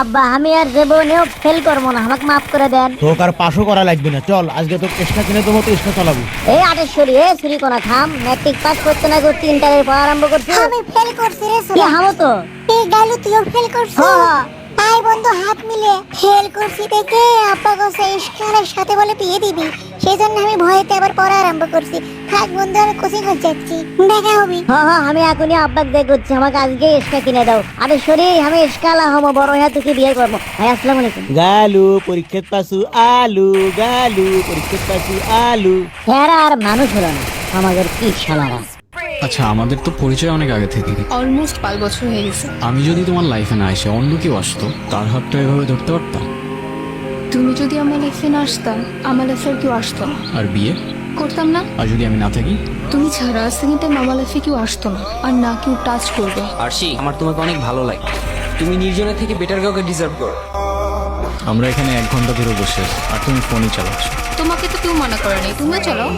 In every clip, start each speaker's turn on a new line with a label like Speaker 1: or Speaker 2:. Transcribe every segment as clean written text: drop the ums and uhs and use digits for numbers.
Speaker 1: আব্বা আমি আর জীবনেও ফেল করবো না, আমাকে মাফ করে দেন।
Speaker 2: তোকে আর পাশও করা লাগবে না, চল আজকে তো চেষ্টা কিনে দেবো, তো চেষ্টা চালাবো।
Speaker 1: এই আটেশ্বরী, এ চুরি কোনা থাম। ম্যাট্রিক পাস করতে না করতে ইন্টারের পড়া আরম্ভ করছি।
Speaker 3: আমি ফেল করছি রে
Speaker 1: কি
Speaker 3: সুরা।
Speaker 1: হামো তো?
Speaker 3: এই গালু তুইও ফেল করছিস?
Speaker 1: হ্যাঁ।
Speaker 3: তাই বন্ধু হাত মিলে ফেল করছি দেখে আব্বা গোসে ইশকারের সাথে বলে বিয়ে দিবি, সেই জন্য আমি ভয়েতে আবার পড়া আরম্ভ করছি। থাক বন্ধু, আমি কোচিং হয়ে যাচ্ছি, দেখা হবি।
Speaker 1: হ্যাঁ আমি এখনই আব্বাকে দেখ করছি, আমাকে আজকে এসকা কিনে দাও। আটেশ্বরী আমি এসকালা হমো, বড় হ্যাঁ তোকে বিয়ে করবো। ভাই আসসালামু আলাইকুম।
Speaker 2: গালু পরীক্ষার পাশু আলু, গালু পরীক্ষার পাশু আলু।
Speaker 1: এরা আর মানুষ হলো না, আমাদের কি শালারা।
Speaker 4: আচ্ছা, আমাদের তো পরিচয় অনেক আগে থেকে।
Speaker 5: অলমোস্ট 5 বছর হয়ে গেছে।
Speaker 4: আমি যদি তোমার লাইফে না এসে অন্য কেউ আসতো, তার হাতটা এভাবে ধরতে পারতাম?
Speaker 5: তুমি যদি আমার লাইফে না আসতা, আমার লাইফে আর কেউ আসতো না।
Speaker 4: আর বিয়ে
Speaker 5: করতাম না।
Speaker 4: আর যদি আমি না থাকি?
Speaker 5: তুমি ছাড়া সেকেন্ড টাইম আমার লাইফে কেউ আসতো না, আর না কেউ টাচ করবে।
Speaker 6: আরশি, আমার তোমাকে অনেক ভালো লাগে। তুমি নির্জনের থেকে বেটার কাউকে ডিজার্ভ করো।
Speaker 4: আমরা এখানে 1 ঘন্টা ধরে বসে আছি, আর তুমি ফোনই চালাচ্ছ।
Speaker 5: তোমাকে তো কেউ মানা করে নাই, তুমিও চালাও।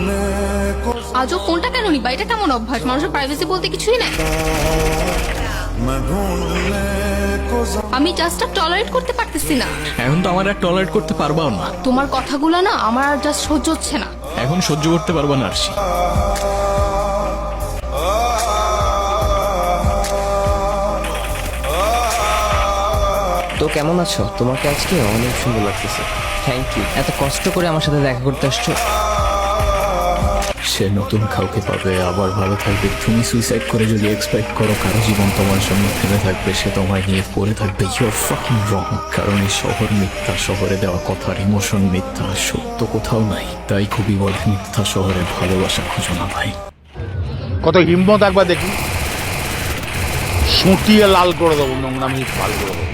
Speaker 5: আজও ফোনটা কেন নিবা? এটা কেমন অভ্যাস? মানুষের প্রাইভেসি বলতে কিছুই নাই। আমি জাস্ট টলারেট করতে পারতেছি না।
Speaker 4: এখন তো আমার আর টলারেট করতে পারবাও না।
Speaker 5: তোমার কথাগুলো না আমার আর জাস্ট সহ্য হচ্ছে না।
Speaker 4: এখন সহ্য করতে পারবা না আরশি।
Speaker 6: তো কেমন আছো? তোমাকে আজকে অনেক সুন্দর লাগতেছে। থ্যাংক ইউ, এত কষ্ট করে আমার সাথে দেখা করতে আসছো।
Speaker 4: সে নতুন কাউকে পাবে, আবার ভালো থাকবে। তুমি সুইসাইড করে যদি এক্সপেক্ট করো কারো জীবন তোমার জন্য থেমে থাকবে, সে তোমায় নিয়ে পড়ে থাকবে, ইউ আর ফাকিং রং। কারণ এই শহর মিথ্যা, শহরে দেওয়া কথার ইমোশন মিথ্যা, সত্য কোথাও নাই। তাই খুবই বলে মিথ্যা শহরে ভালোবাসা খুঁজো না ভাই।
Speaker 7: কত হিম্মত একবার দেখি, সুটিয়ে লাল করে দেবো, নোংরামি লাল করে দেবো।